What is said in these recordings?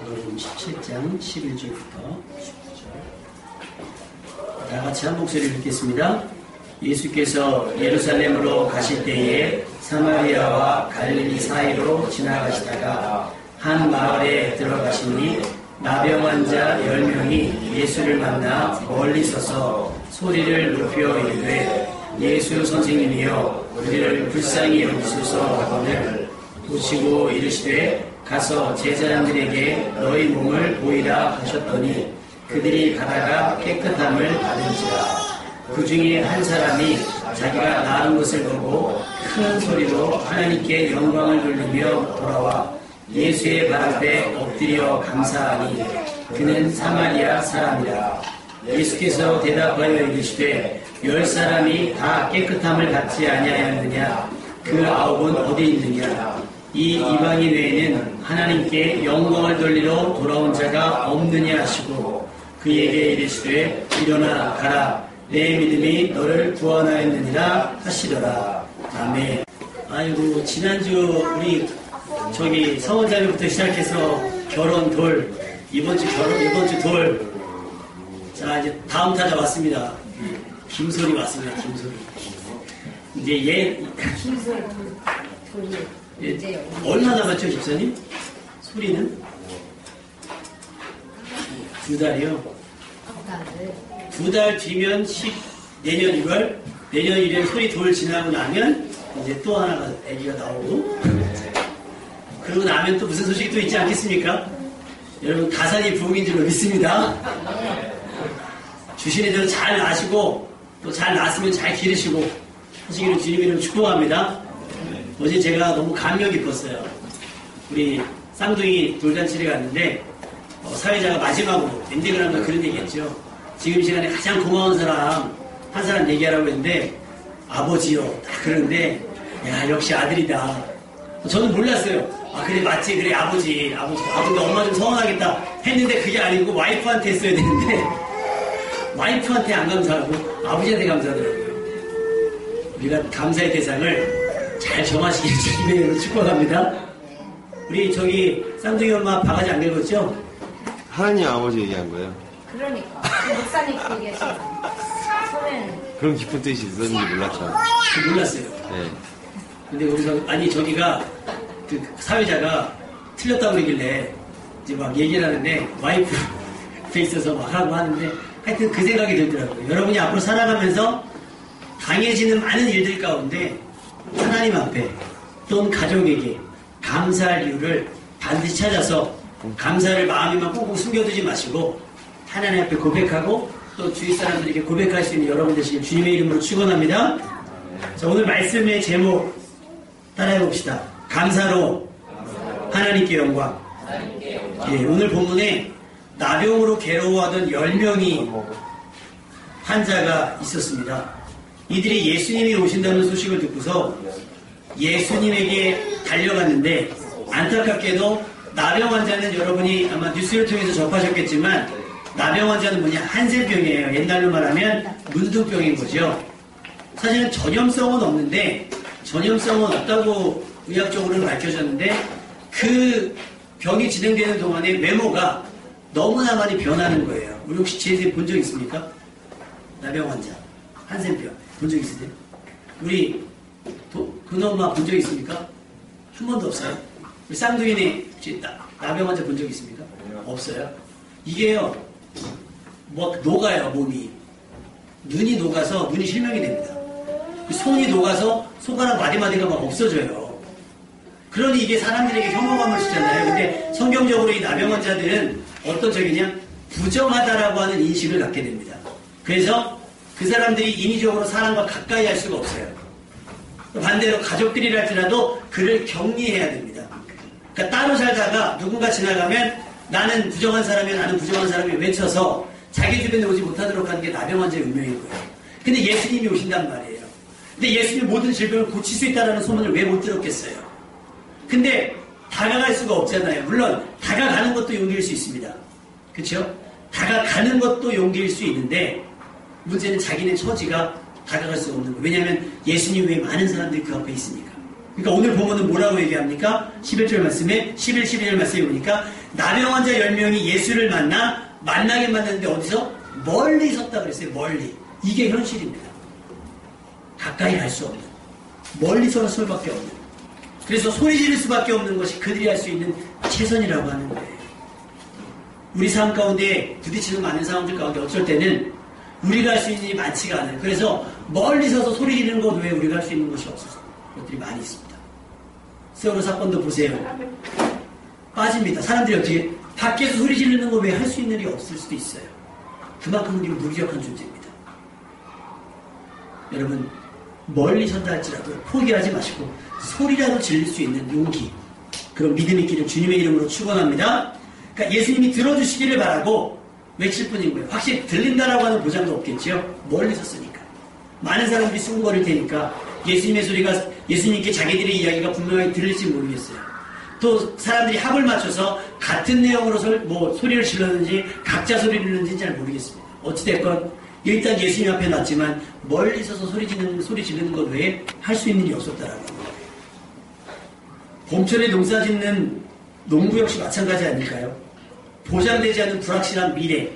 마가복음 17장 11절부터 19절. 다 같이 한 목소리를 읽겠습니다. 예수께서 예루살렘으로 가실 때에 사마리아와 갈릴리 사이로 지나가시다가 한 마을에 들어가시니 나병 환자 10명이 예수를 만나 멀리 서서 소리를 높여 이르되 예수 선생님이여 우리를 불쌍히 여기소서 하거늘 보시고 이르시되 가서 제자들에게 너희 몸을 보이라 하셨더니 그들이 가다가 깨끗함을 받은지라. 그 중에 한 사람이 자기가 나은 것을 보고 큰 소리로 하나님께 영광을 돌리며 돌아와 예수의 발 앞에 엎드려 감사하니 그는 사마리아 사람이라. 예수께서 대답하여 이르시되 10사람이 다 깨끗함을 받지 아니하였느냐? 그 9은 어디 있느냐? 이 이방인 외에는 하나님께 영광을 돌리러 돌아온 자가 없느냐 하시고 그에게 이르시되 일어나 가라. 내 믿음이 너를 구원하였느니라 하시더라. 아멘. 아이고, 지난주 우리 성원자매부터 시작해서 결혼 돌, 이번 주 돌. 자, 이제 다음 타자 왔습니다. 김소리 왔습니다. 김소리. 이제 김소리 돌이. 얼마 남았죠, 집사님? 소리는? 2달이요. 2달 뒤면 내년 1월, 내년 1월 소리 돌 지나고 나면 이제 또 하나가 아기가 나오고, 그러고 나면 또 무슨 소식이 또 있지 않겠습니까? 여러분 가산이 부흥인 줄로 믿습니다. 주신 애들은 잘 나시고 또 잘 낳았으면 잘 기르시고 하시기를 주님 이름으로 축복합니다. 어제 제가 너무 감명 깊었어요. 우리 쌍둥이 돌잔치를 갔는데 사회자가 마지막으로 엔딩을 하면서 그런 얘기했죠. 지금 시간에 가장 고마운 사람 한 사람 얘기하라고 했는데 아버지요 딱 그러는데 야 역시 아들이다. 저는 몰랐어요. 아 그래 맞지 그래 아버지 엄마 좀 서운하겠다 했는데 그게 아니고 와이프한테 했어야 되는데 와이프한테 안 감사하고 아버지한테 감사하더라고요. 우리가 감사의 대상을 잘 정하시길 주님의 이름으로 축복합니다. 우리 쌍둥이 엄마 바가지 안 긁었죠? 하나님 아버지 얘기한 거예요. 그러니까 목사님 그 얘기하시는 그런 깊은 뜻이 있었는지 몰랐죠. 몰랐어요. 네. 근데 우리가 저기가 그 사회자가 틀렸다고 그러길래 이제 막 얘기를 하는데 와이프 앞에 있어서 막 하고 하는데 하여튼 그 생각이 들더라고요. 여러분이 앞으로 살아가면서 당해지는 많은 일들 가운데 하나님 앞에 또는 가족에게 감사할 이유를 반드시 찾아서 감사를 마음에만 꽁꽁 숨겨두지 마시고 하나님 앞에 고백하고 또 주위 사람들에게 고백할 수 있는 여러분 되시길 주님의 이름으로 축원합니다. 자, 오늘 말씀의 제목 따라해 봅시다. 감사로 하나님께 영광. 예, 오늘 본문에 나병으로 괴로워하던 10명이 환자가 있었습니다. 이들이 예수님이 오신다는 소식을 듣고서 예수님에게 달려갔는데 안타깝게도 나병 환자는 여러분이 아마 뉴스를 통해서 접하셨겠지만 나병 환자는 뭐냐? 한센병이에요. 옛날로 말하면 문둥병인 거죠. 사실은 전염성은 없는데 전염성은 없다고 의학적으로는 밝혀졌는데 그 병이 진행되는 동안에 외모가 너무나 많이 변하는 거예요. 우리 혹시 제 본 적 있습니까? 나병 환자, 한센병 본 적 있으세요? 우리 근엄마 본 적 있습니까? 한 번도 없어요. 우리 쌍둥이네 혹시 나병 환자 본 적 있습니까? 없어요. 이게요, 녹아요 몸이. 눈이 녹아서 눈이 실명이 됩니다. 손이 녹아서 손가락 마디마디가 막 없어져요. 그러니 이게 사람들에게 혐오감을 주잖아요. 근데 성경적으로 이 나병 환자들은 어떤 적이냐? 부정하다라고 하는 인식을 갖게 됩니다. 그래서 그 사람들이 인위적으로 사람과 가까이 할 수가 없어요. 반대로 가족들이라 할지라도 그를 격리해야 됩니다. 그러니까 따로 살다가 누군가 지나가면 나는 부정한 사람이야 나는 부정한 사람이 외쳐서 자기 주변에 오지 못하도록 하는 게 나병 환자의 운명인 거예요. 근데 예수님이 오신단 말이에요. 근데 예수님이 모든 질병을 고칠 수 있다는 소문을 왜 못 들었겠어요? 근데 다가갈 수가 없잖아요. 물론 다가가는 것도 용기일 수 있습니다. 그렇죠? 다가가는 것도 용기일 수 있는데 문제는 자기네 처지가 다가갈 수가 없는 거예요. 왜냐하면 예수님 외에 많은 사람들이 그 앞에 있으니까. 그러니까 오늘 보면은 뭐라고 얘기합니까? 11절 말씀에 11절 말씀에 보니까 나병 환자 10명이 예수를 만나긴 만났는데 어디서? 멀리 섰다 그랬어요. 멀리. 이게 현실입니다. 가까이 갈 수 없는, 멀리 설 수밖에 없는, 그래서 소리 지를 수밖에 없는 것이 그들이 할 수 있는 최선이라고 하는 거예요. 우리 삶 가운데 부딪히는 많은 상황들 가운데 어쩔 때는 우리가 할 수 있는 일이 많지가 않아요. 그래서 멀리 서서 소리 지르는 것 외에 우리가 할 수 있는 것이 없어서 것들이 많이 있습니다. 세월호 사건도 보세요. 빠집니다. 사람들이 어떻게 밖에서 소리 지르는 것 외에 할 수 있는 일이 없을 수도 있어요. 그만큼 우리가 무기력한 존재입니다. 여러분, 멀리 선다 할지라도 포기하지 마시고 소리라도 질릴 수 있는 용기, 그런 믿음 있기를 주님의 이름으로 축원합니다. 그러니까 예수님이 들어주시기를 바라고 외칠 뿐인 거예요. 확실히 들린다라고 하는 보장도 없겠죠. 멀리 섰으니까. 많은 사람들이 수군거릴 테니까 예수님의 소리가, 예수님께 자기들의 이야기가 분명히 들릴지 모르겠어요. 또 사람들이 합을 맞춰서 같은 내용으로 소리를 질렀는지 각자 소리를 질렀는지 잘 모르겠습니다. 어찌됐건 일단 예수님 앞에 놨지만 멀리 서서 소리 지르는 것 외에 할 수 있는 일이 없었다라는 거예요. 봄철에 농사 짓는 농부 역시 마찬가지 아닐까요? 보장되지 않은 불확실한 미래,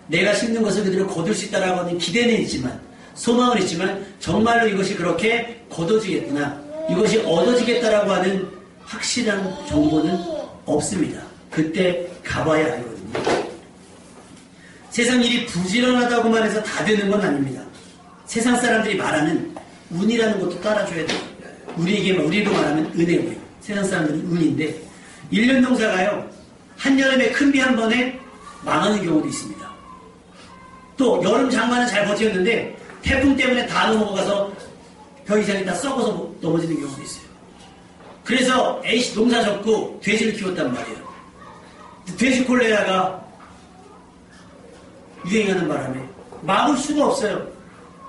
내가 심는 것을 그대로 거둘 수 있다라고 하는 기대는 있지만, 소망은 있지만 정말로 이것이 그렇게 거둬지겠구나, 이것이 얻어지겠다라고 하는 확실한 정보는 없습니다. 그때 가봐야 알거든요. 세상 일이 부지런하다고만 해서 다 되는 건 아닙니다. 세상 사람들이 말하는 운이라는 것도 따라줘야 돼요. 우리로 말하면 은혜고요. 세상 사람들은 운인데 1년 농사가요, 한여름에 큰 비 한 번에 망하는 경우도 있습니다. 또 여름 장마는 잘 버텼는데 태풍 때문에 다 넘어가서 벼 이상이 다 썩어서 넘어지는 경우도 있어요. 그래서 A씨 농사 졌고 돼지를 키웠단 말이에요. 돼지 콜레라가 유행하는 바람에 막을 수가 없어요.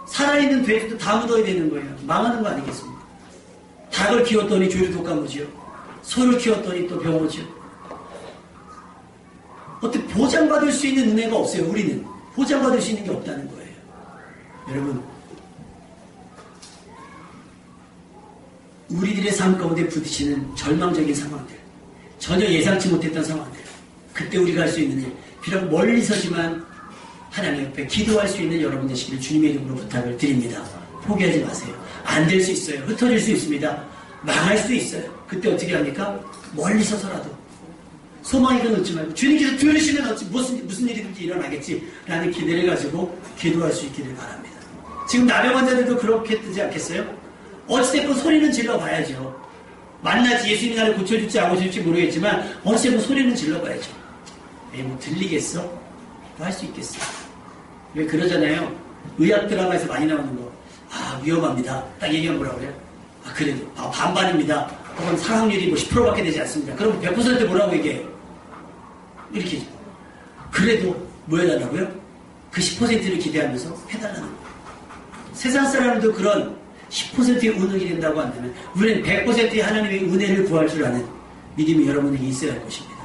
살아있는 돼지도 다 묻어야 되는 거예요. 망하는 거 아니겠습니까? 닭을 키웠더니 조류 독감오지요. 소를 키웠더니 또 병오지요. 어떻게 보장받을 수 있는 은혜가 없어요. 우리는 보장받을 수 있는 게 없다는 거예요. 여러분, 우리들의 삶 가운데 부딪히는 절망적인 상황들, 전혀 예상치 못했던 상황들, 그때 우리가 할 수 있는 일, 비록 멀리 서지만 하나님 옆에 기도할 수 있는 여러분 되시기를 주님의 이름으로 부탁을 드립니다. 포기하지 마세요. 안 될 수 있어요. 흩어질 수 있습니다. 망할 수도 있어요. 그때 어떻게 합니까? 멀리 서서라도 소망이건 얻지 말고 주님께서 들으시면 어찌 무슨 일이든지 일어나겠지 라는 기대를 가지고 기도할 수 있기를 바랍니다. 지금 나병 환자들도 그렇게 뜨지 않겠어요? 어찌됐건 소리는 질러봐야죠. 만나지 예수님이 나를 고쳐줄지 안 고쳐줄지 모르겠지만 어찌됐건 소리는 질러봐야죠. 뭐 들리겠어? 뭐 할 수 있겠어? 왜 그러잖아요. 의학 드라마에서 많이 나오는 거. 아, 위험합니다. 딱 얘기하면 뭐라고 그래요? 아, 그래도 반반입니다. 혹은 사망률이 뭐 10%밖에 되지 않습니다. 그럼 100% 뭐라고 얘기해요? 이렇게. 그래도 뭐 해달라고요? 그 10%를 기대하면서 해달라는 거예요. 세상 사람들도 그런 10%의 운석이 된다고 한다면 우리는 100%의 하나님의 은혜를 구할 줄 아는 믿음이 여러분에게 있어야 할 것입니다.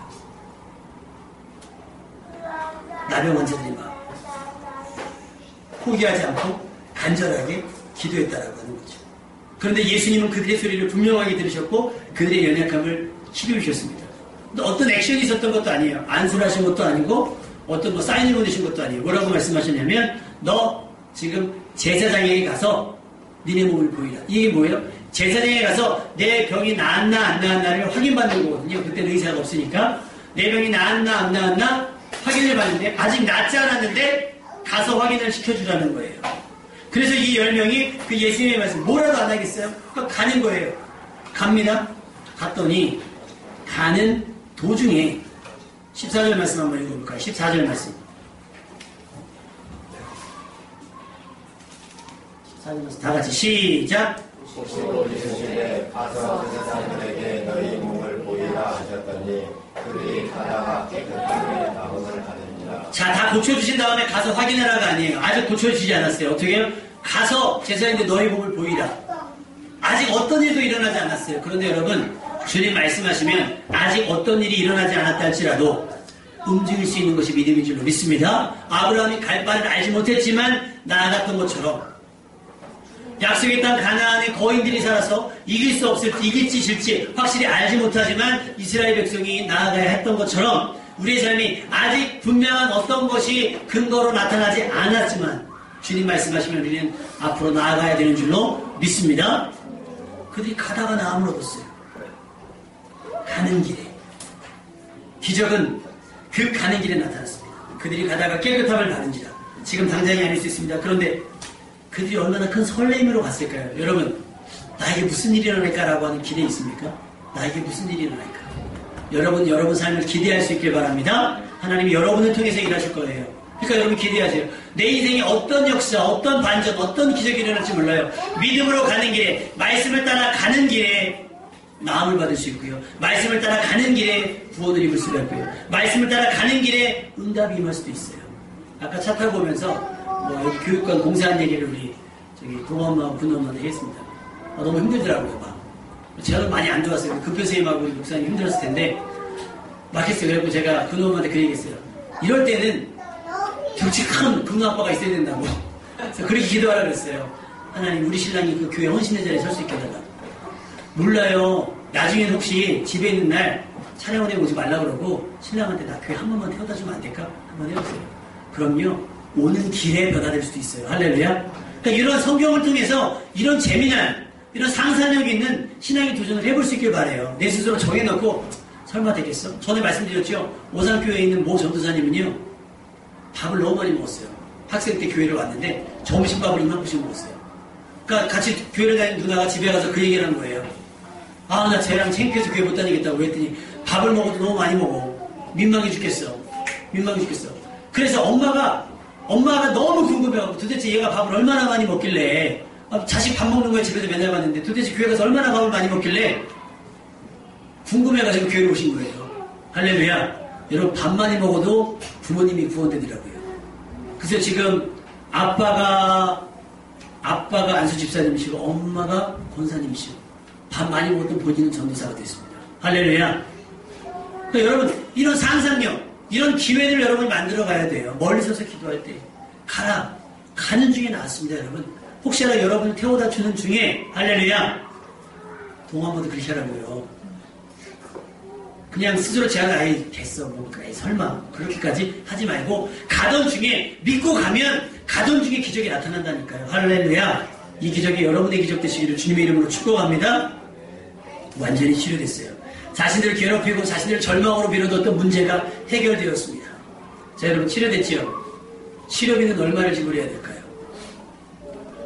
나병 환자들이 막 포기하지 않고 간절하게 기도했다라고 하는 거죠. 그런데 예수님은 그들의 소리를 분명하게 들으셨고 그들의 연약함을 치료하셨습니다. 어떤 액션이 있었던 것도 아니에요. 안수를 하신 것도 아니고 어떤 사인을 보내신 것도 아니에요. 뭐라고 말씀하셨냐면 너 지금 제사장에게 가서 니네 몸을 보이라. 이게 뭐예요? 제사장에 가서 내 병이 나았나 안 나았나를 확인받는 거거든요. 그때는 의사가 없으니까 내 병이 나았나 안 나았나 확인을 받는데 아직 낫지 않았는데 가서 확인을 시켜주라는 거예요. 그래서 이 10명이 그 예수님의 말씀 뭐라도 안 하겠어요? 그러니까 가는 거예요. 갑니다. 갔더니 가는 도중에 14절 말씀 한번 읽어볼까요? 14절 말씀. 14절 말씀 다 같이 시작. 혹시 오시는데 가서 그 사람들에게 너희 몸을 보이라 하셨더니 그들이 가다가 깨끗하게 나음을 하느니라. 자, 다 고쳐주신 다음에 가서 확인하라가 아니에요. 아직 고쳐주시지 않았어요. 어떻게 해요? 가서 제사장인데 너희 몸을 보이라. 아직 어떤 일도 일어나지 않았어요. 그런데 여러분, 주님 말씀하시면 아직 어떤 일이 일어나지 않았다 할지라도 움직일 수 있는 것이 믿음인 줄로 믿습니다. 아브라함이 갈 바를 알지 못했지만 나아갔던 것처럼 약속의 땅 가나안에 거인들이 살아서 이길 수 없을지 이길지 질지 확실히 알지 못하지만 이스라엘 백성이 나아가야 했던 것처럼 우리의 삶이 아직 분명한 어떤 것이 근거로 나타나지 않았지만 주님 말씀하시면 우리는 앞으로 나아가야 되는 줄로 믿습니다. 그들이 가다가 나음을 얻었어요. 가는 길에. 기적은 그 가는 길에 나타났습니다. 그들이 가다가 깨끗함을 받은지라. 지금 당장이 아닐 수 있습니다. 그런데 그들이 얼마나 큰 설렘으로 갔을까요? 여러분, 나에게 무슨 일이 일어날까라고 하는 기대 있습니까? 나에게 무슨 일이 일어날까? 여러분 삶을 기대할 수 있길 바랍니다. 하나님이 여러분을 통해서 일하실 거예요. 그러니까 여러분 기대하세요. 내 인생에 어떤 역사, 어떤 반전, 어떤 기적이 일어날지 몰라요. 믿음으로 가는 길에, 말씀을 따라 가는 길에 나음을 받을 수 있고요. 말씀을 따라 가는 길에 구원을 입을 수가 있고요. 말씀을 따라 가는 길에 응답이 임할 수도 있어요. 아까 차 타고 오면서 여기 교육관 공사한 얘기를 우리 동엄마하고 군엄마한테 했습니다. 너무 힘들더라고요. 제가 많이 안 좋았어요. 급표선생님하고 목사님 힘들었을 텐데 막 했어요. 그래서 제가 군엄마한테 그 얘기했어요. 이럴 때는 정직한 군아빠가 있어야 된다고. 그래서 그렇게 기도하라 그랬어요. 하나님 우리 신랑이 그 교회 헌신의 자리에 설 수 있게 해달라. 몰라요. 나중에 혹시 집에 있는 날 촬영원에 오지 말라 그러고 신랑한테 나 교회 한 번만 태워다 주면 안 될까? 한번 해보세요. 그럼요. 오는 길에 변화될 수도 있어요. 할렐루야. 그러니까 이런 성경을 통해서 이런 재미난 이런 상상력 있는 신앙의 도전을 해볼 수 있길 바라요. 내 스스로 정해놓고 설마 되겠어? 전에 말씀드렸죠. 오산교회에 있는 모 전도사님은요. 밥을 너무 많이 먹었어요. 학생 때 교회를 왔는데 점심밥을 이만큼씩 먹었어요. 그러니까 같이 교회를 다니는 누나가 집에 가서 그 얘기를 하는 거예요. 나 쟤랑 창피해서 교회 못 다니겠다고 했더니 밥을 먹어도 너무 많이 먹어. 민망해 죽겠어. 그래서 엄마가 너무 궁금해하고 도대체 얘가 밥을 얼마나 많이 먹길래 자식 밥 먹는 거에 집에서 맨날 봤는데 도대체 교회 가서 얼마나 밥을 많이 먹길래 궁금해가지고 교회를 오신 거예요. 할렐루야. 여러분 밥 많이 먹어도 부모님이 구원되더라고요. 그래서 지금 아빠가 안수 집사님이시고 엄마가 권사님이시고 밥 많이 먹었던 본인은 전도사가 됐습니다. 할렐루야. 그러니까 여러분 이런 상상력 이런 기회를 여러분이 만들어 가야 돼요. 멀리 서서 기도할 때 가는 중에 나왔습니다. 여러분 혹시나 여러분을 태워다 주는 중에 할렐루야 동안모도 그렇게 하라고요. 그냥 스스로 제가 됐어 설마 그렇게까지 하지 말고 가던 중에 믿고 가면 가던 중에 기적이 나타난다니까요. 할렐루야. 이 기적이 여러분의 기적 되시기를 주님의 이름으로 축복합니다. 완전히 치료됐어요. 자신들을 괴롭히고 자신들을 절망으로 밀어뒀던 문제가 해결되었습니다. 자 여러분 치료됐지요? 치료비는 얼마를 지불해야 될까요?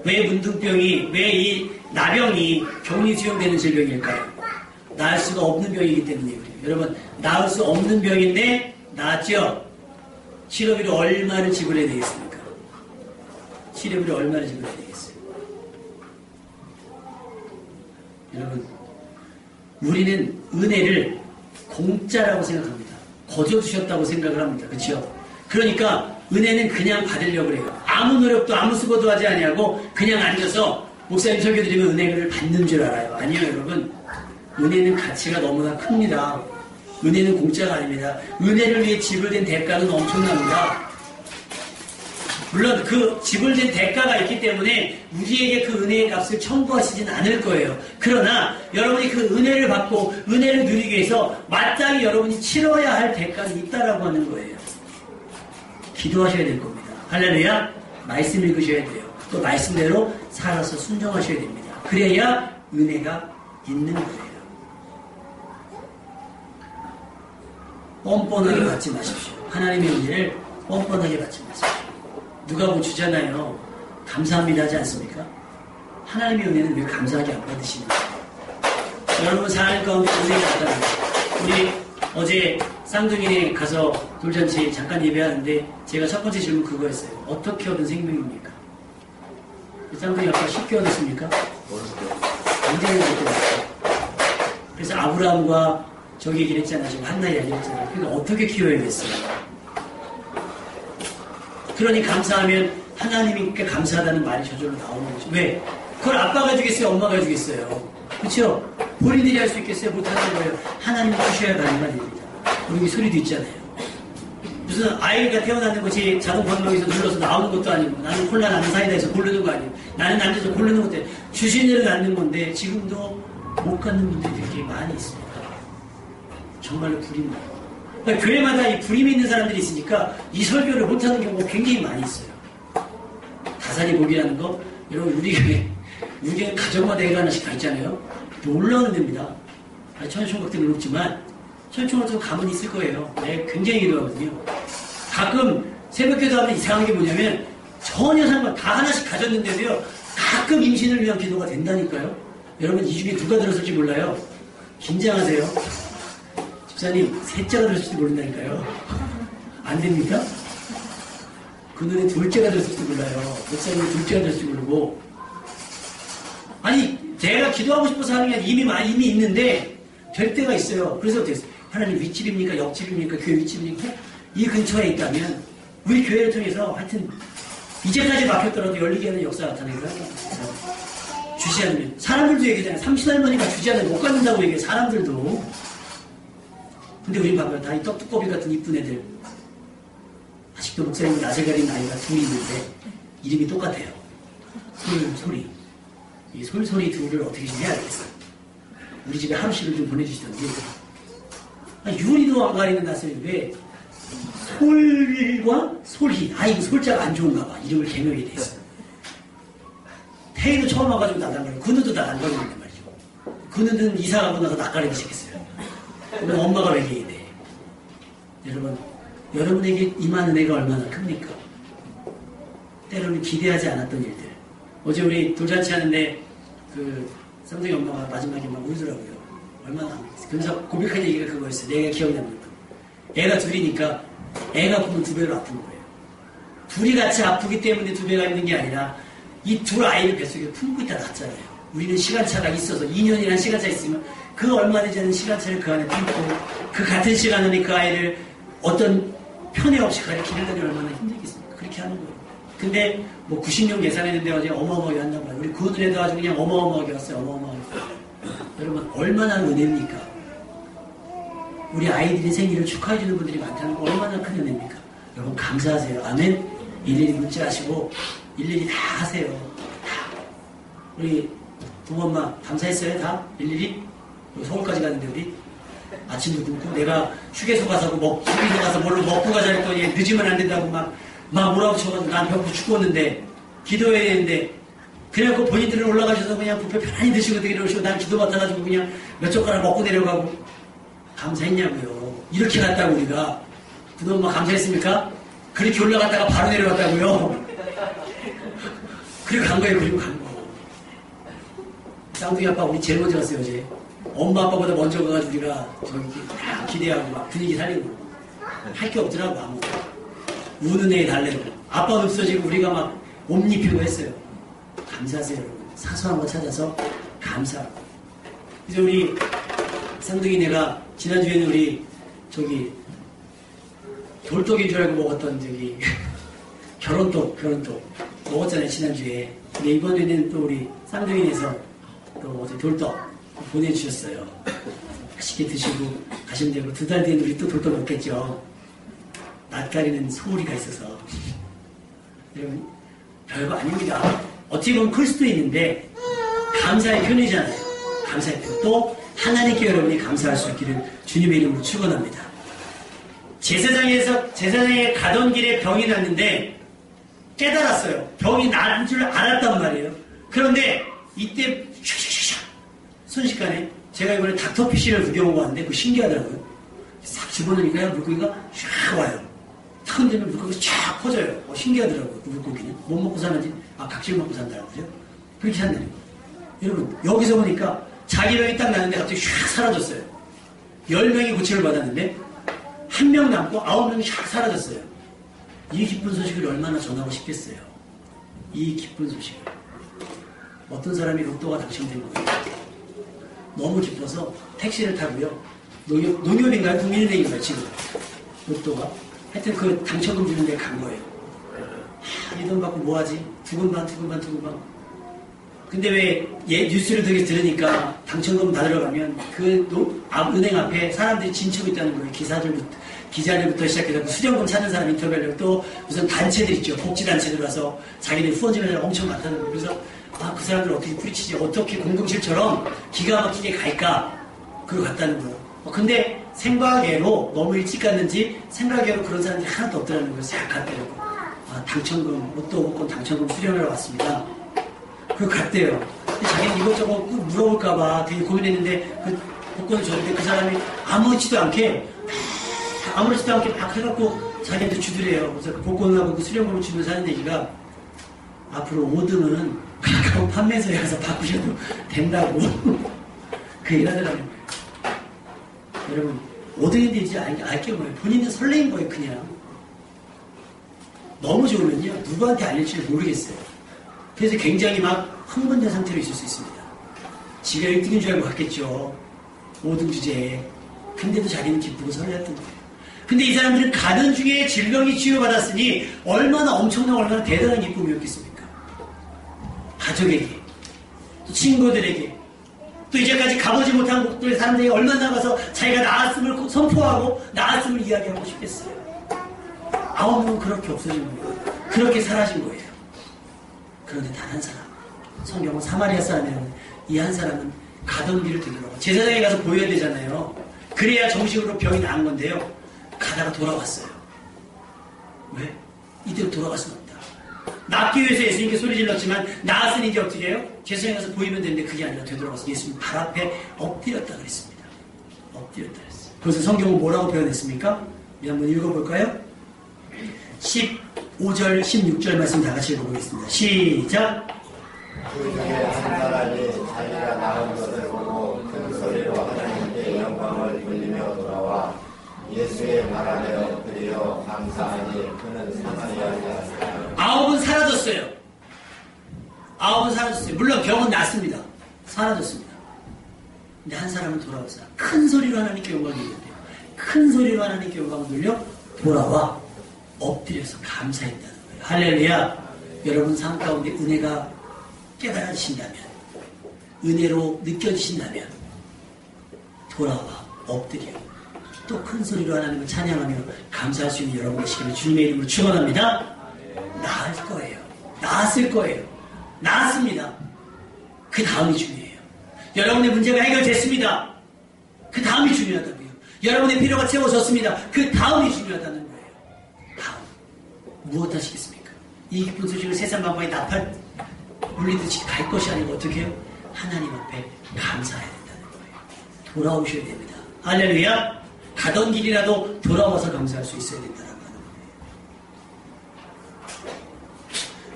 왜 문둥병이 왜 이 나병이 격리 수용되는 질병일까요? 나을 수가 없는 병이기 때문이에요. 여러분 나을 수 없는 병인데 나았죠? 치료비를 얼마를 지불해야 되겠습니까? 치료비를 얼마를 지불해야 되겠어요? 여러분 우리는 은혜를 공짜라고 생각합니다. 거저 주셨다고 생각을 합니다. 그렇죠? 그러니까 은혜는 그냥 받으려고 해요. 아무 노력도 아무 수고도 하지 아니하고 그냥 앉아서 목사님 설교 드리면 은혜를 받는 줄 알아요. 아니요 여러분. 은혜는 가치가 너무나 큽니다. 은혜는 공짜가 아닙니다. 은혜를 위해 지불된 대가는 엄청납니다. 물론 그 지불된 대가가 있기 때문에 우리에게 그 은혜의 값을 청구하시진 않을 거예요. 그러나 여러분이 그 은혜를 받고 은혜를 누리기 위해서 마땅히 여러분이 치러야 할 대가는 있다라고 하는 거예요. 기도하셔야 될 겁니다. 할렐루야. 말씀 읽으셔야 돼요. 또 말씀대로 살아서 순종하셔야 됩니다. 그래야 은혜가 있는 거예요. 뻔뻔하게 받지 마십시오. 하나님의 은혜를 뻔뻔하게 받지 마십시오. 누가 뭐 주잖아요. 감사합니다 하지 않습니까? 하나님의 은혜는 왜 감사하게 안 받으시는지. 여러분 사람 가운데 은혜가 있다는 우리 어제 쌍둥이에 가서 돌잔치 잠깐 예배하는데 제가 첫 번째 질문 그거였어요. 어떻게 얻은 생명입니까? 쌍둥이 아빠 쉽게 얻었습니까? 굉장히 어렵게 얻었어요. 그래서 아브라함과 저기 얘기를 했잖아요. 지금 한나 이야기를 했잖아요. 그러니까 어떻게 키워야겠어요? 그러니 감사하면 하나님께 감사하다는 말이 저절로 나오는 거죠. 왜? 그걸 아빠가 주겠어요? 엄마가 주겠어요? 그렇죠? 본인들이 할 수 있겠어요? 못하는 거예요. 하나님이 주셔야 가능한 일입니다. 여기 소리도 있잖아요. 무슨 아이가 태어나는 것이 자동 방송에서 눌러서 나오는 것도 아니고 나는 콜라 나는 사이다에서 고르는 거 아니고 나는 앉아서 고르는 것도 주신 대로 낳는 건데 지금도 못 갖는 분들이 되게 많이 있습니다. 정말로 불입니다. 그러니까 교회마다 이 불임이 있는 사람들이 있으니까 이 설교를 못하는 경우가 굉장히 많이 있어요. 다산이 복이라는 거 여러분 우리 교회 가정마다 애가 하나씩 다 있잖아요. 놀라운 데입니다. 천연총각들은 없지만 천연총각도 가만히 있을 거예요. 네, 굉장히 기도하거든요. 가끔 새벽기도 하면 이상한 게 뭐냐면 전혀 상관 다 하나씩 가졌는데도요. 가끔 임신을 위한 기도가 된다니까요. 여러분 이 중에 누가 들었을지 몰라요. 긴장하세요. 집사님 셋째가 들었을지 모른다니까요. 안 됩니까? 그 눈에 둘째가 들었을지 몰라요. 목사님이 둘째가 들었을지 모르고 아니 제가 기도하고 싶어서 하는 게 아니라 이미 있는데 될 때가 있어요. 그래서 됐어요. 하나님 윗집입니까? 옆집입니까? 교회 윗집입니까? 이 근처에 있다면 우리 교회를 통해서 하여튼 이제까지 막혔더라도 열리게 하는 역사가 나타나기로 합니다. 주지 않으면 사람들도 얘기하잖아요. 삼신할머니가 주지 않으면 못 갖는다고 얘기해요. 사람들도. 근데 우린 봐봐요. 다 이 떡두꺼비 같은 이쁜 애들 아직도 목사님은 낯을 가린 나이가 둘이 있는데 이름이 똑같아요. 솔소리. 이 솔소리 둘을 어떻게 좀 해야 되겠어요. 우리 집에 하루씩을 좀 보내주시던지. 유리도 안 가리는 낯을 왜 솔과 솔희. 이거 솔자가 안 좋은가 봐. 이름을 개명이 돼 있어요. 태희도 처음 와가지고 낯가리고 그누도 낯가리는단 말이죠. 그누는 이사가고 나서 낯가리기 시작했어요. 그럼 엄마가 왜 이래야 돼? 여러분에게 임하는 애가 얼마나 큽니까? 때로는 기대하지 않았던 일들. 어제 우리 돌잔치 하는데 쌍둥이 엄마가 마지막에 막 울더라고요. 얼마나 그래서 고백한 얘기가 그거였어요. 내가 기억이 남는 거. 애가 둘이니까 애가 아프면 두 배로 아픈 거예요. 둘이 같이 아프기 때문에 두 배가 있는 게 아니라 이 두 아이를 뱃속에 품고 있다 낳잖아요. 우리는 시간차가 있어서 2년이라는 시간차 있으면 그 얼마 되지 않은 시간차를 그 안에 품고 그 같은 시간 안에 그 아이를 어떤 편애 없이 가르치려니 얼마나 힘들겠습니까? 그렇게 하는 거예요. 근데 뭐 90년 계산했는데 어제 어마어마하게 한단 말이에요. 우리 그 은혜도 아주 그냥 어마어마하게 왔어요. 어마어마하게. 여러분 얼마나 은혜입니까? 우리 아이들의 생일을 축하해주는 분들이 많다는 거 얼마나 큰 은혜입니까? 여러분 감사하세요. 아멘. 일일이 문자하시고 일일이 다 하세요. 다. 우리 부모엄마 감사했어요? 다? 일일이? 서울까지 갔는데 우리 아침도 굶고 내가 휴게소 가서 휴게소 가서 뭘로 먹고 가자 했더니 늦으면 안 된다고 막 뭐라고 쳐가지고 난 배고프 죽었는데 기도해야 되는데 그래갖고 본인들은 올라가셔서 그냥 뷔페 편안히 드시고 내려오시고 난 기도 맡아가지고 그냥 몇 젓가락 먹고 내려가고 감사했냐고요. 이렇게 갔다고 우리가 부모엄마 감사했습니까? 그렇게 올라갔다가 바로 내려왔다고요. 그리고 간 거예요. 그리고 간 거. 쌍둥이 아빠 우리 제일 먼저 갔어요 어제. 엄마 아빠보다 먼저 가가지고 우리가 저기 다 기대하고 막 분위기 살리고 할 게 없더라고 아무. 우는 애 달래고 아빠는 없어지고 우리가 막 옷 입히고 했어요. 감사하세요 여러분. 사소한 거 찾아서 감사하고. 이제 우리 쌍둥이 내가 지난주에는 우리 저기 돌떡인 줄 알고 먹었던 저기 결혼떡 먹었잖아요 지난주에. 근데 이번에는 또 우리 쌍둥이에서 또 어제 돌떡 보내주셨어요. 맛있게 드시고 가시면 되고 2달 뒤에는 우리 또 돌떡 먹겠죠. 낯가리는 소리가 있어서. 여러분 별거 아닙니다. 어떻게 보면 클 수도 있는데 감사의 표현이잖아요. 감사의 표현. 또 하나님께 여러분이 감사할 수 있기를 주님의 이름으로 축원합니다. 제사장에 가던 길에 병이 났는데 깨달았어요. 병이 난 줄 알았단 말이에요. 그런데 이때 순식간에 제가 이번에 닥터피쉬를 구경하고 왔는데 그거 신기하더라고요. 싹 집어넣으니까 물고기가 쫙 와요. 탁 흔들면 물고기가 쫙 퍼져요. 신기하더라고요. 그 물고기는. 못 먹고 사는지 각질 먹고 산다고요. 그렇게 산다는 거예요. 여러분 여기서 보니까 자기 병이 딱 나는데 갑자기 샥 사라졌어요. 10명이 고침을 받았는데 1명 남고 9명이 샥 사라졌어요. 이 기쁜 소식을 얼마나 전하고 싶겠어요. 이 기쁜 소식을. 어떤 사람이 로또가 당첨된 거예요. 너무 기뻐서 택시를 타고요. 농협인가요? 국민은행인가요? 지금 로또가. 하여튼 그 당첨금 주는 데 간 거예요. 이 돈 받고 뭐하지? 두근반. 근데 왜 뉴스를 되게 들으니까 당첨금 받으러 가면 은행 앞에 사람들이 진치고 있다는 거예요. 기자들부터 시작해서 수령금 찾는 사람 인터뷰하려고 또 무슨 단체들 있죠. 복지단체들 와서 자기들 후원금이 엄청 많다는 거예요. 그래서 그 사람들 어떻게 뿌리치지? 어떻게 007처럼 기가 막히게 갈까? 그러고 갔다는 거예요. 근데 생각외로 너무 일찍 갔는지 생각외로 그런 사람들이 하나도 없더라는 거예요. 싹 갔대요. 당첨금, 로또 복권 당첨금 수령하러 왔습니다. 그거 갔대요. 근데 자기는 이것저것 꼭 물어볼까봐 되게 고민했는데 그 복권을 줬는데 그 사람이 아무렇지도 않게 막 해갖고 자기한테 주더래요. 그래서 그 복권하고 그 수령금을 주면서 하는 얘기가 앞으로 5등은 가까운 판매소에 가서 바꾸셔도 된다고 그 얘기를 하더라고요. 여러분 5등인데 이제 알게 뭐예요. 본인은 설레인 거예요. 그냥 너무 좋으면요 누구한테 알릴지 모르겠어요. 그래서 굉장히 막 흥분된 상태로 있을 수 있습니다. 지가 1등인 줄 알고 갔겠죠. 5등 주제에. 근데도 자기는 기쁘고 설레었던 거예요. 근데 이 사람들은 가던 중에 질병이 치유받았으니 얼마나 대단한 기쁨이었겠습니까? 가족에게, 또 친구들에게, 또 이제까지 가보지 못한 곳들 사람들이 얼마나 가서 자기가 나았음을 선포하고 나았음을 이야기하고 싶겠어요. 9명은 그렇게 없어진 거예요. 그렇게 사라진 거예요. 그런데 단 한 사람, 성경은 사마리아 사람이라는 이 한 사람은 가던 길을 되돌아가 제사장에 가서 보여야 되잖아요. 그래야 정식으로 병이 나은 건데요. 가다가 돌아왔어요. 왜? 이대로 돌아갈 수는 없다. 낫기 위해서 예수님께 소리 질렀지만 나았으니 이제 어떻게 해요? 제사장에 가서 보이면 되는데 그게 아니라 되돌아가서 예수님 발 앞에 엎드렸다 그랬습니다. 엎드렸다 그랬어요. 그래서 성경은 뭐라고 표현했습니까? 우리 한번 읽어볼까요? 15절, 16절 말씀 다 같이 읽어보겠습니다. 시작! 그 중에 한 사람이 자기가 낳은 것을 보고 큰 소리로 하나님께 영광을 돌리며 돌아와 예수의 발 아래 엎드려 감사하니 그는 사마리아였어요. 9은 사라졌어요. 9은 사라졌어요. 물론 병은 낫습니다. 사라졌습니다. 근데 한 사람은 돌아왔어요. 큰 소리로 하나님께 영광을 돌렸대요. 큰 소리로 하나님께 영광을 돌려 돌아와 엎드려서 감사했다는 거예요. 할렐루야. 여러분 삶 가운데 은혜가 깨달아지신다면, 은혜로 느껴지신다면 돌아와 엎드려 또 큰 소리로 하나님을 찬양하며 감사할 수 있는 여러분 되시기를 주님의 이름으로 축원합니다. 나을 거예요. 나았을 거예요. 나았습니다. 그 다음이 중요해요. 여러분의 문제가 해결됐습니다. 그 다음이 중요하다고요. 여러분의 필요가 채워졌습니다. 그 다음이 중요하다는 거예요. 다음 무엇 하시겠습니까? 이 기쁜 소식을 세상 만방에 나팔 울리듯이 갈 것이 아니고 어떻게 해요? 하나님 앞에 감사해야 된다는 거예요. 돌아오셔야 됩니다. 할렐루야. 가던 길이라도 돌아와서 감사할 수 있어야 된다는 거예요.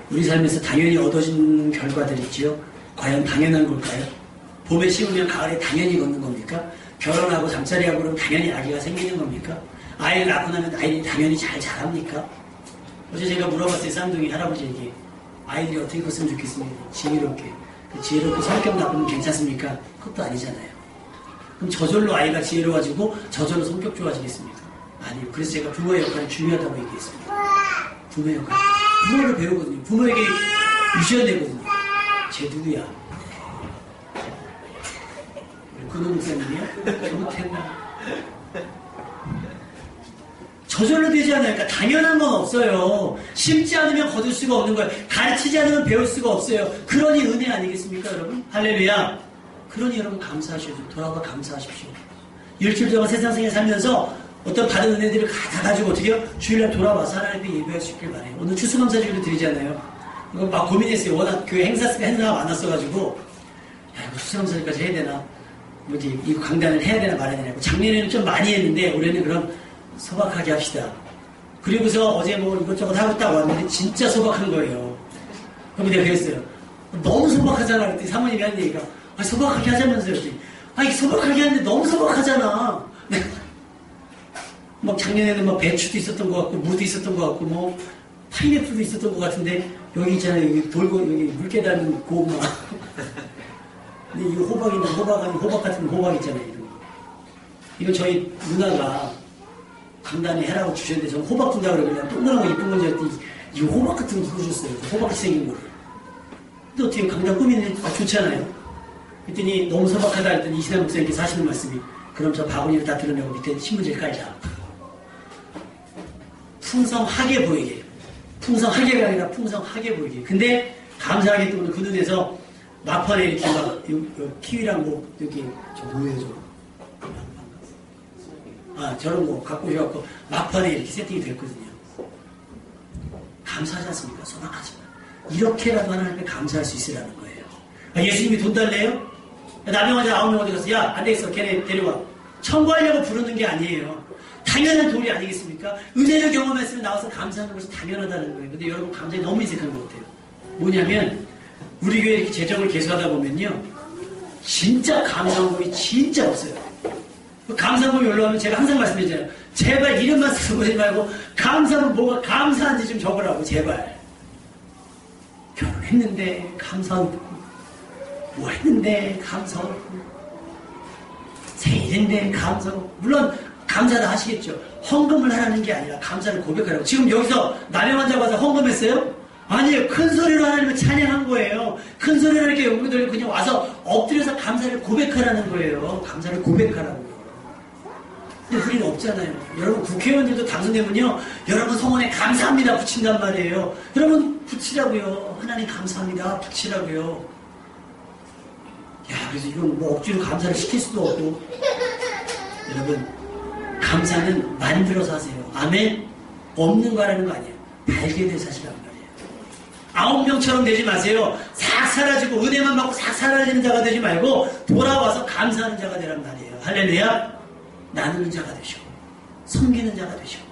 우리 삶에서 당연히 얻어진 결과들 있지요. 과연 당연한 걸까요? 봄에 심으면 가을에 당연히 걷는 겁니까? 결혼하고 잠자리하고 그러면 당연히 아기가 생기는 겁니까? 아이를 낳고 나면 아이들이 당연히 잘 자랍니까? 어제 제가 물어봤어요. 쌍둥이 할아버지에게. 아이들이 어떻게 컸으면 좋겠습니까? 지혜롭게. 지혜롭고 성격 나쁘면 괜찮습니까? 그것도 아니잖아요. 그럼 저절로 아이가 지혜로워지고 저절로 성격 좋아지겠습니까? 아니요. 그래서 제가 부모의 역할이 중요하다고 얘기했습니다. 부모의 역할. 부모를 배우거든요. 부모에게 유시해야 되거든요. 쟤 누구야? 그놈 목사님이야? 잘못했나? 저절로 되지 않아요. 그러니까 당연한 건 없어요. 심지 않으면 거둘 수가 없는 거예요. 가르치지 않으면 배울 수가 없어요. 그러니 은혜 아니겠습니까, 여러분? 할렐루야. 그러니 여러분 감사하셔야죠. 돌아와 감사하십시오. 일주일 동안 세상에 살면서 어떤 받은 은혜들을 다 가지고 어떻게 해요? 주일날 돌아와서 하나님께 예배할 수 있길 바라요. 오늘 추수감사주기도 드리잖아요. 이거 막 고민했어요. 워낙 교회 행사가 많았어가지고 야, 이거 추수감사주기까지 해야 되나? 뭐지, 이 강단을 해야 되나 말아야 되나? 작년에는 좀 많이 했는데 올해는 그럼 소박하게 합시다. 그리고서 어제 뭐 이것저것 하고 딱 왔는데 진짜 소박한 거예요. 그럼 내가 그랬어요. 너무 소박하잖아. 그랬더니 사모님이 하는 얘기가 소박하게 하자면서요. 이게 소박하게 하는데 너무 소박하잖아. 막 작년에는 막 배추도 있었던 것 같고 무도 있었던 것 같고 뭐 파인애플도 있었던 것 같은데 여기 있잖아요. 여기 돌고 여기 물개 닮은 고구마. 근데 이거 호박인데 호박 아닌 호박 같은 호박 있잖아요. 이거 저희 누나가 강단에 해라고 주셨는데 저는 호박 준다고 그러길래 동그란 거 이쁜 건지 알았더니 이 호박 같은 거 주셨어요. 호박같이 생긴 거를. 근데 어떻게 강당 꾸미는 게 좋잖아요. 그랬더니 너무 소박하다 했더니 이신환 목사님께서 하시는 말씀이 그럼 저 바구니를 다 드러내고 밑에 신문지를 깔자. 풍성하게 보이게. 풍성하게가 아니라 풍성하게 보이게. 근데 감사하게 또 그 눈에서 막판에 이렇게 막 키위랑 뭐 여기 저 뭐예요 저 저런 거 갖고 오셔갖고 막판에 이렇게 세팅이 됐거든요. 감사하지 않습니까? 소박하지만 이렇게라도 하나님께 감사할 수 있으라는 거예요. 예수님이 돈 달래요? 남의 환자 9명 어디 가서 야 안 되겠어 걔네 데려와 청구하려고 부르는 게 아니에요. 당연한 도리 아니겠습니까? 은혜를 경험했으면 나와서 감사하는 것이 당연하다는 거예요. 근데 여러분 감사에 너무 인색한 것 같아요. 뭐냐면 우리 교회 이렇게 재정을 계수하다 보면요 진짜 감사함이 진짜 없어요. 감사함이 올라오면 제가 항상 말씀드리잖아요. 제발 이름만 쓰고 그러지 말고 감사함은 뭐가 감사한지 좀 적으라고 제발. 결혼했는데 감사하고 뭐 했는데 감사하고 생일인데 감사하고 물론 감사다 하시겠죠. 헌금을 하라는 게 아니라 감사를 고백하라고. 지금 여기서 남의 환자 가서 헌금했어요? 아니에요. 큰 소리로 하나님을 찬양한 거예요. 큰 소리로 이렇게 용기 들고 그냥 와서 엎드려서 감사를 고백하라는 거예요. 감사를 고백하라고요. 근데 우리는 없잖아요. 여러분 국회의원들도 당선되면요. 여러분 성원에 감사합니다 붙인단 말이에요. 여러분 붙이라고요. 하나님 감사합니다 붙이라고요. 야 그래서 이건 뭐 억지로 감사를 시킬 수도 없고 여러분 감사는 만들어서 하세요. 아멘? 없는 거라는 거 아니에요. 발견돼서 하시라는 거예요. 9명처럼 되지 마세요. 싹 사라지고 은혜만 받고 싹 사라지는 자가 되지 말고 돌아와서 감사하는 자가 되란 말이에요. 할렐루야. 나누는 자가 되시고 섬기는 자가 되시고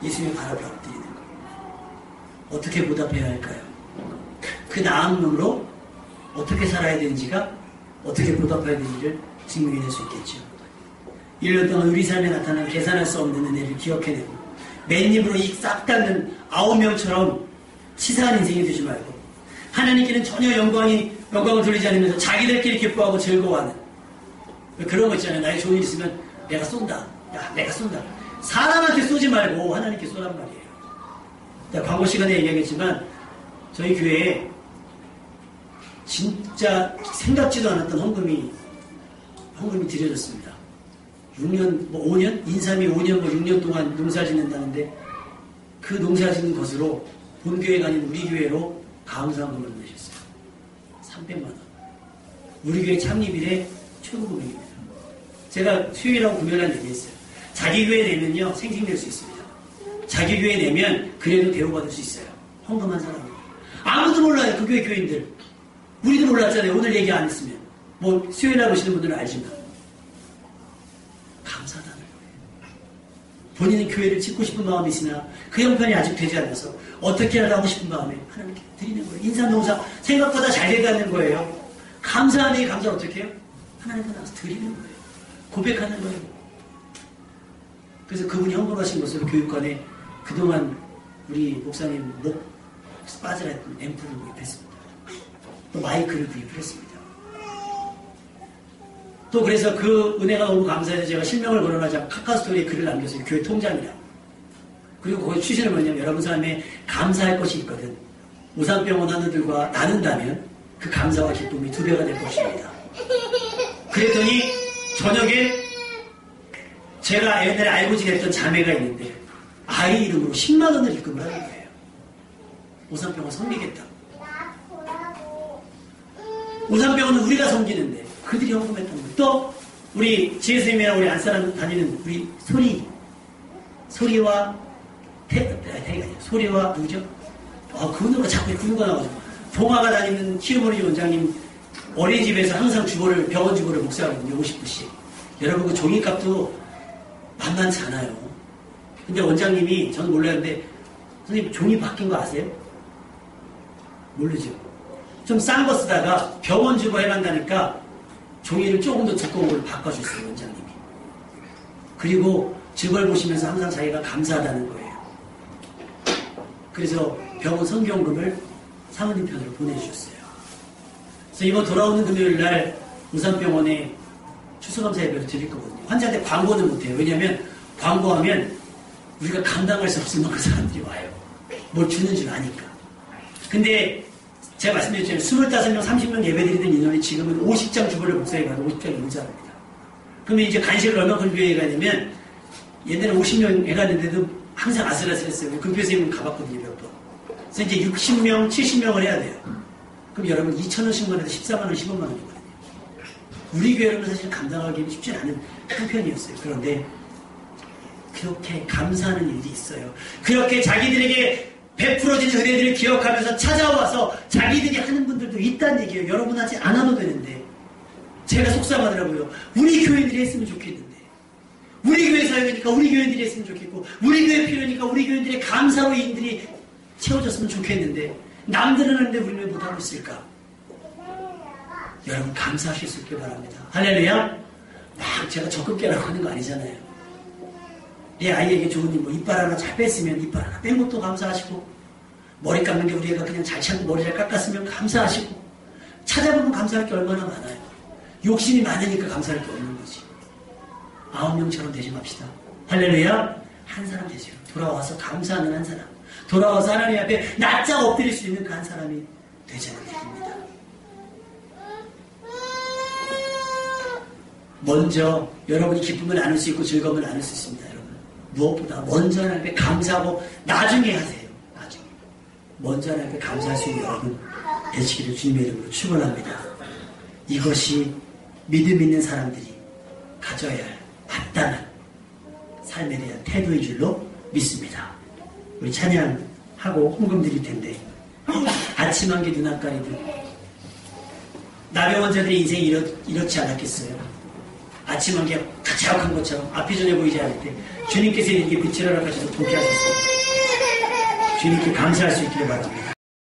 예수님의 발 앞에 엎드리는 거예요. 어떻게 보답해야 할까요? 그 나음으로 어떻게 살아야 되는지가 어떻게 보답해야 되는지를 증명해낼 수 있겠죠. 1년 동안 우리 삶에 나타난 계산할 수 없는 은혜를 기억해내고 맨입으로 이 싹 닫는 9명처럼 치사한 인생이 되지 말고 하나님께는 전혀 영광을 돌리지 않으면서 자기들끼리 기뻐하고 즐거워하는 그런 거 있잖아요. 나의 좋은 일 있으면 내가 쏜다. 야 내가 쏜다. 사람한테 쏘지 말고 하나님께 쏘란 말이에요. 광고 시간에 얘기하겠지만 저희 교회에 진짜 생각지도 않았던 헌금이 드려졌습니다. 6년, 5년? 인삼이 5년, 6년 동안 농사 짓는다는데 그 농사 짓는 것으로 본교회가 아닌 우리 교회로 감사헌금을 내셨어요. 300만 원. 우리 교회 창립 이래 최고 금액입니다. 제가 수요일하고 금요일날 얘기했어요. 자기 교회 내면요 생생될 수 있습니다. 자기 교회 내면 그래도 대우받을 수 있어요. 헌금한 사람이. 아무도 몰라요. 그 교회 교인들. 우리도 몰랐잖아요. 오늘 얘기 안 했으면. 뭐 수요일날 오시는 분들은 알지만 감사하다는 거예요. 본인은 교회를 짓고 싶은 마음이 있으나 그 형편이 아직 되지 않아서 어떻게라도 하고 싶은 마음에 하나님께 드리는 거예요. 인삼농사 생각보다 잘 되다는 거예요. 감사하니 감사를 어떻게 해요? 하나님께 나와서 드리는 거예요. 고백하는 거예요. 그래서 그분이 헌금하신 것으로 교육관에 그동안 우리 목사님 목 빠져라 했던 앰프를 구입했습니다. 또 마이크를 구입을 했습니다. 또 그래서 그 은혜가 너무 감사해서 제가 실명을 거론하자 카카오스토리에 글을 남겼어요. 교회 통장이라고. 그리고 거기 취지는 뭐냐면 여러분 삶에 감사할 것이 있거든. 우산병원 하느들과 나눈다면 그 감사와 기쁨이 2배가 될 것입니다. 그랬더니 저녁에 제가 옛날에 알고 지냈던 자매가 있는데 아이 이름으로 10만 원을 입금을 하는 거예요. 우산병원 섬기겠다. 우산병원은 우리가 섬기는데 그들이 헌금했던 거예요. 또 우리 지혜스님이랑 우리 안사람 다니는 우리 소리와 소리와 누구죠? 그 은혜가 자꾸 구누가 나가지고 동아가 다니는 키우머니 원장님 어린이집에서 항상 병원 주보를 목사하거든요. 50불씩. 여러분 그 종이값도 만만치 않아요. 근데 원장님이 저는 몰랐는데 선생님 종이 바뀐 거 아세요? 모르죠. 좀 싼 거 쓰다가 병원 주보 해간다니까 종이를 조금 더 두꺼운 걸 바꿔줬어요. 원장님이. 그리고 저걸 보시면서 항상 자기가 감사하다는 거예요. 그래서 병원 성경금을 사모님 편으로 보내주셨어요. 그래서 이번 돌아오는 금요일날 우산병원에 추수감사 예배를 드릴 거거든요. 환자한테 광고는 못해요. 왜냐하면 광고하면 우리가 감당할 수 없을 만큼 사람들이 와요. 뭘 주는 줄 아니까. 근데 제가 말씀드렸잖아요. 25명, 30명 예배드리던 인원이 지금은 50장 주보를 목사에 가도 50장이 모자랍니다. 그러면 이제 간식을 얼마큼 교회에 가냐면 옛날에 50명 해갔는데도 항상 아슬아슬했어요. 금표 선생님 가봤거든요, 몇 번. 그래서 이제 60명, 70명을 해야 돼요. 그럼 여러분 2,000원씩만 해도 14만원, 15만원이거든요. 우리 교회는 사실 감당하기 쉽지 않은 형편이었어요. 그런데 그렇게 감사하는 일이 있어요. 그렇게 자기들에게 베풀어진 은혜들을 기억하면서 찾아와서 자기들이 하는 분들도 있다는 얘기예요. 여러분 하지 않아도 되는데 제가 속상하더라고요. 우리 교인들이 했으면 좋겠는데 우리 교회 사역이니까 우리 교인들이 했으면 좋겠고 우리 교회 필요니까 우리 교인들의 감사로 인들이 채워졌으면 좋겠는데 남들은 하는데 우리는 왜 못하고 있을까? 여러분 감사하실 수 있길 바랍니다. 할렐루야. 막 제가 적극 깨라고 하는 거 아니잖아요. 내 아이에게 좋은 일, 뭐 이빨 하나 잘 뺐으면 이빨 하나 뺀 것도 감사하시고 머리 깎는 게 우리 애가 그냥 잘 참고 머리 잘 깎았으면 감사하시고 찾아보면 감사할 게 얼마나 많아요. 욕심이 많으니까 감사할 게 없는 거지. 9명처럼 되지 맙시다. 할렐루야. 한 사람 되세요. 돌아와서 감사하는 한 사람. 돌아와서 하나님 앞에 낯짝 엎드릴 수 있는 그 한 사람이 되자는 얘기입니다. 먼저 여러분이 기쁨을 나눌 수 있고 즐거움을 나눌 수 있습니다. 여러분 무엇보다 먼저 하나님 앞에 감사하고 나중에 하세요. 나중에 먼저 하나님 앞에 감사할 수 있는 여러분 되시기를 주님의 이름으로 축원합니다. 이것이 믿음 있는 사람들이 가져야 할 마땅한 삶에 대한 태도인 줄로 믿습니다. 우리 찬양하고 헌금 드릴 텐데 아침 한 개 눈 안 가리듯 나병 환자들의 인생이 이렇지 않았겠어요? 아침 한 개 가차역한 것처럼 앞이 전해 보이지 않을 때 주님께서 이렇게 빛을 허락하셔서 보게 하셨습니다. 주님께 감사할 수 있기를 바랍니다.